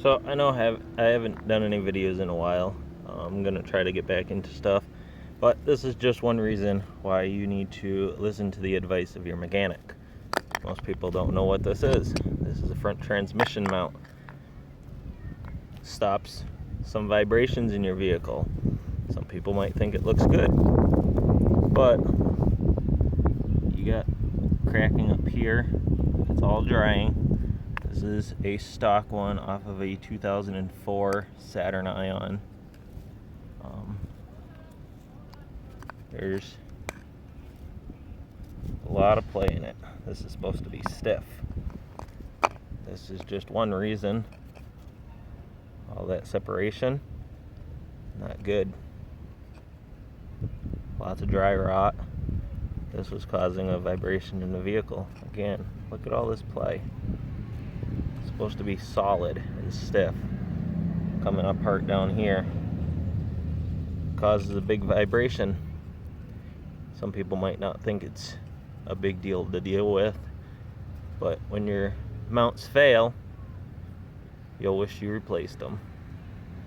So I know I haven't done any videos in a while. I'm gonna try to get back into stuff, but this is just one reason why you need to listen to the advice of your mechanic. Most people don't know what this is. This is a front transmission mount. Stops some vibrations in your vehicle. Some people might think it looks good, but you got cracking up here. It's all drying. This is a stock one off of a 2004 Saturn Ion. There's a lot of play in it. This is supposed to be stiff. This is just one reason. All that separation, not good. Lots of dry rot. This was causing a vibration in the vehicle. Again, look at all this play. It's supposed to be solid and stiff. Coming apart down here causes a big vibration. Some people might not think it's a big deal to deal with, but when your mounts fail, you'll wish you replaced them.